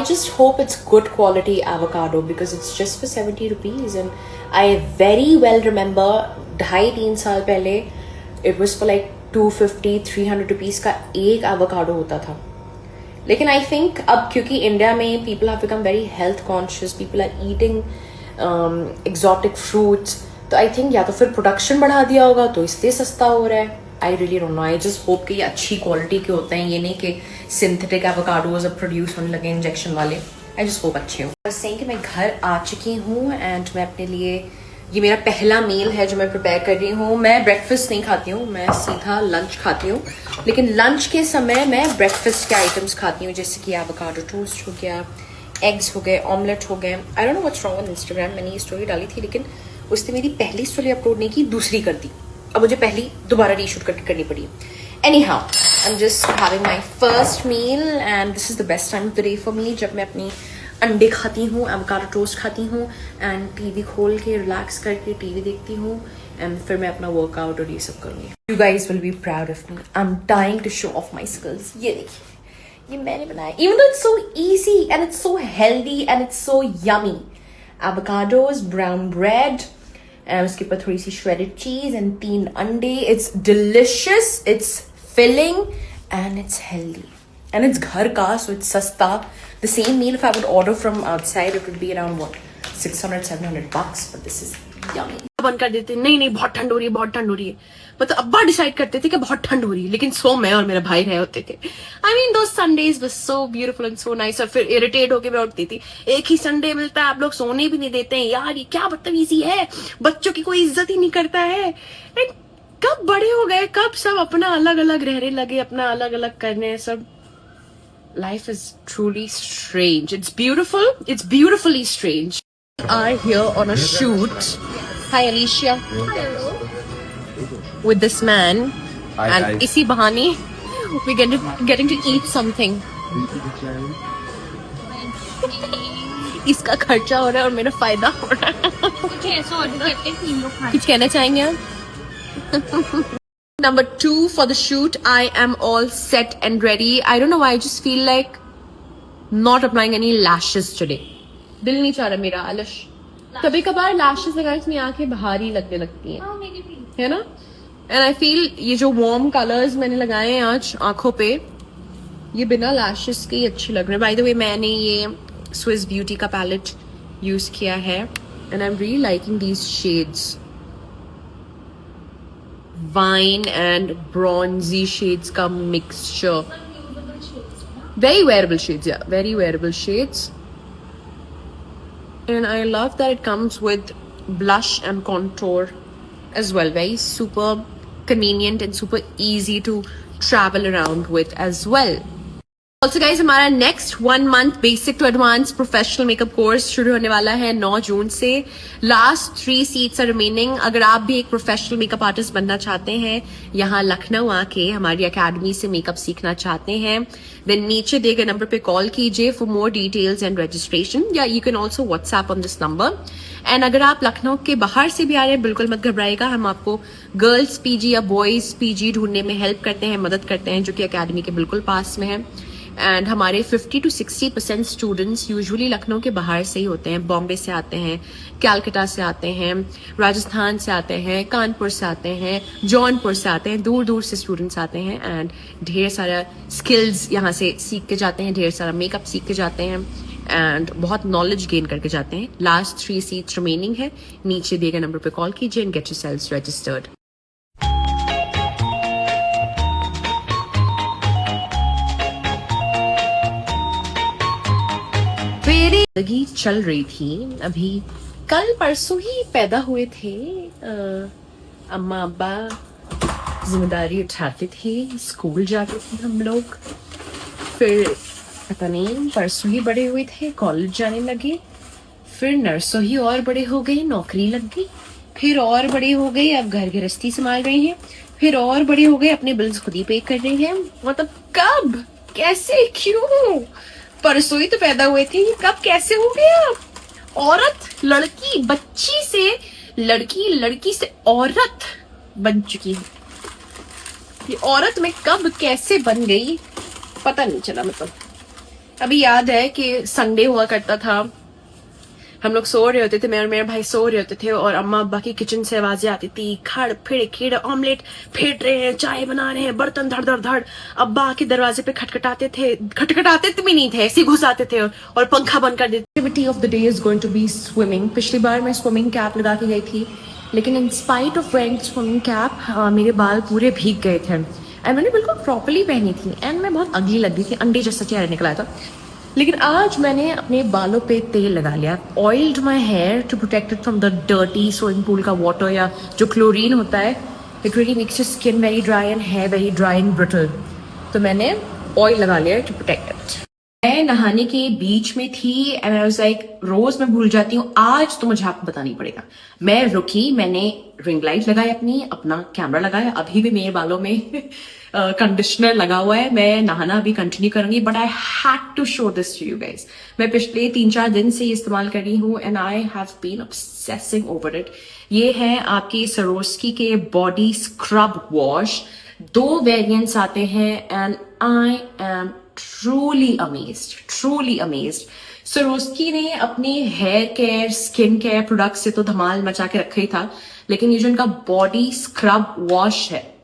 just hope it's good quality avocado because it's just for 70 rupees and I very well remember 2.5-3 साल पहले it was for like 250-300 rupees का एक avocado होता था. लेकिन I think अब क्योंकि इंडिया में people have become very health conscious, people are eating exotic fruits, तो I think या तो फिर प्रोडक्शन बढ़ा दिया होगा तो इसलिए सस्ता हो रहा है. I really don't know. I just hope कि ये अच्छी क्वालिटी के होते हैं, ये नहीं कि सिंथेटिक एवोकाडोज अब प्रोड्यूस होने लगे इंजेक्शन वाले. I just hope अच्छे हो. बस कि मैं घर आ चुकी हूँ एंड मैं अपने लिए, ये मेरा पहला मील है जो मैं प्रिपेयर कर रही हूँ. मैं ब्रेकफास्ट नहीं खाती हूँ, मैं सीधा लंच खाती हूँ. लेकिन लंच के समय मैं ब्रेकफास्ट के आइटम्स खाती हूँ, जैसे कि एवोकाडो टोस्ट हो गया, एग्स हो गए, ऑमलेट हो गए. I don't know what's wrong on Instagram. मैंने ये स्टोरी डाली थी लेकिन उसने मेरी पहली स्टोरी अपलोड नहीं की, दूसरी कर दी. अब मुझे पहली दोबारा रीशूट करनी पड़ी. Anyhow, I'm just having my first meal and this is the best time of the day for me. जब मैं अपनी अंडे खाती हूँ, एवोकाडो टोस्ट खाती हूँ एंड टीवी खोल के रिलैक्स करके टीवी देखती हूँ एंड फिर मैं अपना वर्कआउट और ये सब करूँगी. You guys will be proud of me. I'm dying to show off my skills. ये देखिए, ये मैंने बनाया. Even though it's so easy and it's so healthy and it's so yummy. Avocados, brown bread. उसके ऊपर थोड़ी सी shredded cheese and 3 अंडे. It's delicious, it's filling and it's healthy and it's घर का, so it's सस्ता. The same meal if I would order from outside it would be around what, 600-700 bucks, but this is yummy. बंद कर देते, नहीं बहुत ठंड हो रही है, बहुत ठंड हो रही है. मतलब अब्बा डिसाइड करते थे कि बहुत ठंड हो रही है, लेकिन सो मैं और मेरा भाई रहे होते थे. I mean those Sundays were so beautiful and so nice. और फिर इरिटेट होके मैं उठती थी, एक ही संडे मिलता है, आप लोग सोने भी नहीं देते हैं यार, ये क्या बदतमीजी है, बच्चों की कोई इज्जत ही नहीं करता है. And कब बड़े हो गए, कब सब अपना अलग अलग रहने लगे, अपना अलग अलग करने सब. Life is truly strange. It's beautiful. It's beautifully strange. We are here on a shoot. Hi Alicia. Hello. With this man. Hi, and hi. इसी बहाने we're getting to eat something. इसका खर्चा हो रहा है और मेरा फायदा हो रहा है. कुछ ऐसा ऑर्डर करते हैं 3 लोग खाते कुछ कहना चाहेंगे आप? Number 2 for the shoot. I am all set and ready. I don't know why I just feel like not applying any lashes today. दिल नहीं चाह रहा मेरा आलस. कभी कभार lashes लगाने से मेरी आंखें भारी लगने लगती हैं. हाँ मेरी भी. है ना? And I feel ये जो warm colors मैंने लगाए हैं आज आंखों पे, ये बिना lashes के ही अच्छे लग रहे हैं. By the way, मैंने ये Swiss Beauty का palette use किया है and I'm really liking these shades. Wine and bronzy shades का mixture. Very wearable shades, yeah. Very wearable shades. And I love that it comes with blush and contour as well. Very super convenient and super easy to travel around with as well. Also guys, हमारा next 1 month basic to advanced professional makeup course शुरू होने वाला है 9 जून से. Last 3 seats are remaining. अगर आप भी एक प्रोफेशनल मेकअप आर्टिस्ट बनना चाहते हैं, यहाँ लखनऊ आके हमारी अकेडमी से मेकअप सीखना चाहते हैं, then नीचे दिए गए नंबर पे कॉल कीजिए for more details and registration. या you can also WhatsApp on this number. And अगर आप लखनऊ के बाहर से भी आ रहे हैं, बिल्कुल मत घबराइएगा, हम आपको गर्ल्स पीजी या बॉयज पीजी ढूंढने में हेल्प करते हैं, मदद करते हैं, जो कि अकेडमी के बिल्कुल पास में है. एंड हमारे 50 to 60% स्टूडेंट्स यूजुअली लखनऊ के बाहर से ही होते हैं. बॉम्बे से आते हैं, कैलकाटा से आते हैं, राजस्थान से आते हैं, कानपुर से आते हैं, जौनपुर से आते हैं, दूर दूर से स्टूडेंट्स आते हैं. एंड ढेर सारा स्किल्स यहाँ से सीख के जाते हैं, ढेर सारा मेकअप सीख के जाते हैं एंड बहुत नॉलेज गेन करके जाते हैं. लास्ट 3 सीट्स रिमेनिंग है. नीचे दिए गए नंबर पे कॉल कीजिए एंड गेट योरसेल्व्स रजिस्टर्ड. जिंदगी चल रही थी. अभी कल परसों ही पैदा हुए थे. अम्मा अब्बा जिम्मेदारी उठाते थे, स्कूल जाते थे हम लोग. फिर पता नहीं परसों ही बड़े हुए थे, कॉलेज जाने लगे. फिर नर्सों ही और बड़े हो गए, नौकरी लग गई. फिर और बड़े हो गए, अब घर गृहस्थी संभाल रहे हैं. फिर और बड़े हो गए, अपने बिल्स खुद ही पे कर रहे हैं. मतलब कब, कैसे, क्यों? परसों ही तो पैदा हुए थे, कब कैसे हो गया? औरत, लड़की, बच्ची से लड़की, लड़की से औरत बन चुकी है. ये औरत में कब कैसे बन गई पता नहीं चला. मतलब अभी याद है कि संडे हुआ करता था, हम लोग सो रहे होते थे, मैं और मेरे भाई सो रहे होते थे और अम्मा अब्बा की किचन से आवाजें आती थी, खड़ फिड़ खीड़ ऑमलेट फेंट रहे हैं, चाय बना रहे हैं, बर्तन धड़ धड़ धड़। अब्बा आके दरवाजे पे खटखटाते थे, खटखटाते भी नहीं थे, ऐसे घुस आते थे और पंखा बंद कर देते। Activity of the day is going to be swimming. पिछली बार मैं स्विमिंग कैप लगा के गई थी, लेकिन in spite of wearing swimming cap मेरे बाल पूरे भीग गए थे एंड मैंने बिल्कुल प्रॉपरली पहनी थी एंड मैं बहुत अगली लग रही थी, अंडे जैसा चेहरा निकला था। लेकिन आज मैंने अपने बालों पे तेल लगा लिया, oiled my hair to protect it from the dirty swimming pool का वाटर या जो क्लोरीन होता है। It really makes your skin very dry and hair very dry and brittle. तो मैंने ऑयल लगा लिया टू प्रोटेक्ट इट। मैं नहाने के बीच में थी एंड आई वाज लाइक, रोज मैं भूल जाती हूँ, आज तो मुझे आपको बताना ही पड़ेगा। मैं रुकी, मैंने रिंग लाइट लगाई अपना कैमरा लगाया, अभी भी मेरे बालों में कंडीशनर लगा हुआ है। मैं नहाना अभी कंटिन्यू करूंगी, but I had to show this to you guys. मैं पिछले 3-4 दिन से इस्तेमाल कर रही हूँ and I have been obsessing over it. ये है आपकी सरोस्की के बॉडी स्क्रब वॉश। 2 वेरिएंट्स आते हैं and I am truly amazed. Swarovski ने अपने hair care skin care product से तो धमाल मचा के रखा ही था, लेकिन ये जो इनका बॉडी स्क्रब वॉश है,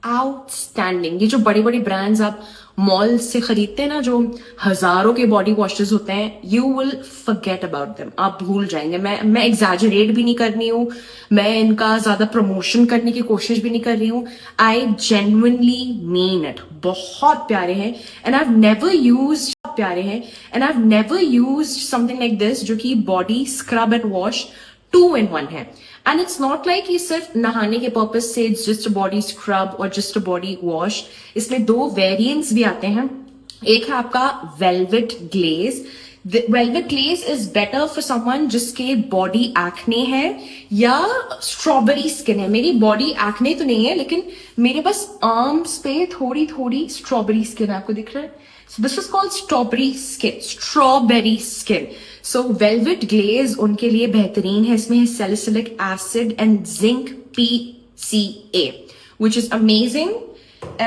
आउटस्टैंडिंग। ये जो बड़ी बड़ी ब्रांड्स आप मॉल से खरीदते हैं ना, जो हजारों के बॉडी वॉशेस होते हैं, you will forget about them, आप भूल जाएंगे। मैं एग्जैजरेट भी नहीं कर रही हूँ, मैं इनका ज्यादा प्रमोशन करने की कोशिश भी नहीं कर रही हूँ। I genuinely mean it. बहुत प्यारे हैं and I have never used something like this, जो कि body scrub and wash 2 in 1 है। एंड इट्स नॉट लाइक ये सिर्फ नहाने के पर्पज से, it's just a body scrub और जस्ट अ बॉडी वॉश। इसमें 2 वेरिएंट्स भी आते हैं। एक है आपका velvet glaze. Velvet glaze is better for someone जिसके बॉडी एक्ने है या स्ट्रॉबेरी स्किन है। मेरी बॉडी एक्ने तो नहीं है, लेकिन मेरे बस आर्म्स पे थोड़ी थोड़ी स्ट्रॉबेरी स्किन है, आपको दिख रहा है। So this is called strawberry skin. So velvet glaze उनके लिए बेहतरीन है। इसमें है salicylic acid and zinc PCA, which is amazing.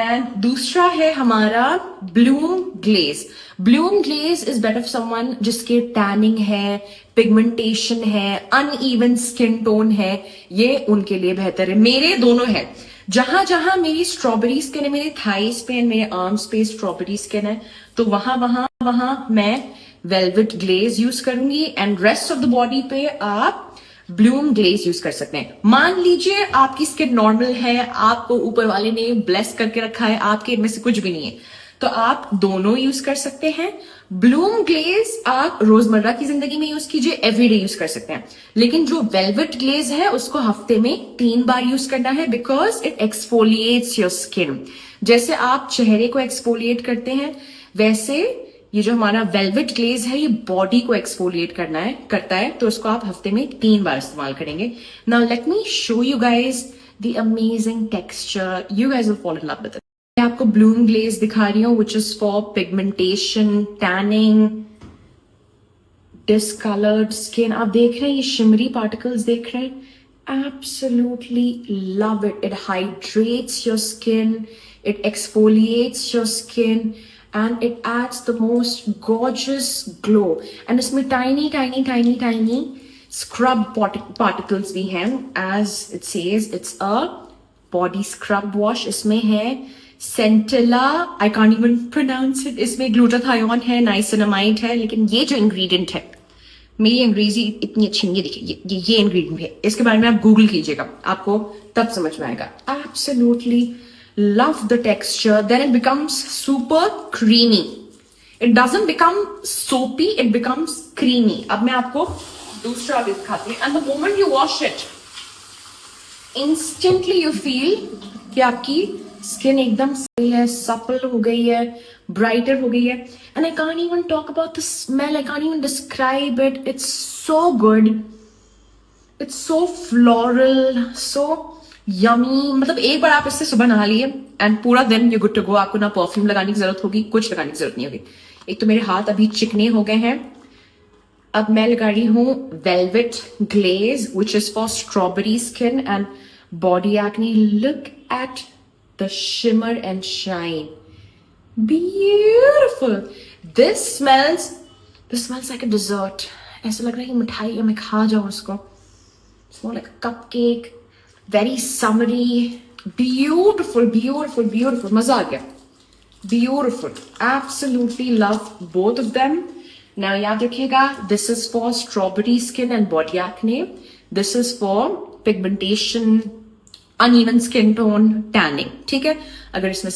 And दूसरा है हमारा Bloom glaze. Bloom glaze is better for someone जिसके tanning है, pigmentation है, uneven skin tone है, ये उनके लिए बेहतर है। मेरे दोनों है। जहां जहां मेरी स्ट्रॉबेरी स्किन है, मेरे थाइस पे, मेरे आर्म्स पे स्ट्रॉबेरी स्किन है, तो वहां मैं वेलवेट ग्लेज यूज करूंगी and rest of the body पे आप ब्लूम ग्लेज यूज कर सकते हैं। मान लीजिए आपकी स्किन नॉर्मल है, आपको ऊपर वाले ने ब्लेस करके रखा है, आपके इनमें से कुछ भी नहीं है, तो आप दोनों यूज कर सकते हैं। ब्लूम ग्लेज आप रोजमर्रा की जिंदगी में यूज कीजिए, एवरीडे यूज कर सकते हैं, लेकिन जो वेलवेट ग्लेज है उसको हफ्ते में 3 बार यूज करना है, because it exfoliates your skin. जैसे आप चेहरे को एक्सफोलिएट करते हैं, वैसे ये जो हमारा वेलवेट ग्लेज है, ये बॉडी को एक्सफोलिएट करता है, तो उसको आप हफ्ते में 3 बार इस्तेमाल करेंगे। Now let me show you guys the amazing texture, you guys will fall in love with it. मैं आपको ब्लूम ग्लेज दिखा रही हूँ, विच is for pigmentation, tanning, discoloured skin. आप देख रहे हैं ये शिमरी पार्टिकल्स देख रहे हैं, absolutely love it. It hydrates your skin, it exfoliates your skin, and it adds the most gorgeous glow. And इसमें tiny scrub particles भी हैं, as it says it's a body scrub wash. इसमें है Centella, I can't even pronounce it. इसमें glutathione है, niacinamide है, लेकिन ये जो इंग्रेडिएंट है, मेरी अंग्रेजी इतनी अच्छी नहीं है, देखिए ये इंग्रेडिएंट है, इसके बारे में आप गूगल कीजिएगा, आपको तब समझ में आएगा। Absolutely love the texture. Then it becomes super creamy. It doesn't become soapy, it becomes creamy. अब मैं आपको दूसरा भी दिखाती हूँ। And the moment you wash it, instantly you feel कि आपकी स्किन एकदम सही है, सपल हो गई है, ब्राइटर हो गई है। And I can't even talk about the smell, I can't even describe it. It's so good, it's so floral, so yummy. मतलब एक बार आप इससे सुबह नहा लिए एंड पूरा दिन यू गुड टू गो। आपको ना परफ्यूम लगाने की जरूरत होगी, कुछ लगाने की जरूरत नहीं होगी। एक तो मेरे हाथ अभी चिकने हो गए हैं। अब मैं लगा रही हूँ velvet glaze, which is for strawberry skin and body acne. Look at the shimmer and shine, beautiful. This smells like a dessert. ऐसा लग रहा है कि मिठाई है, मैं खा जाऊँ उसको. It's more like a cupcake, very summery, beautiful, beautiful, beautiful. मजा आ गया. Beautiful. Absolutely love both of them. Now याद रखिएगा, this is for strawberry skin and body acne. This is for pigmentation, uneven skin tone, tanning. ठीक है? अगर इसमें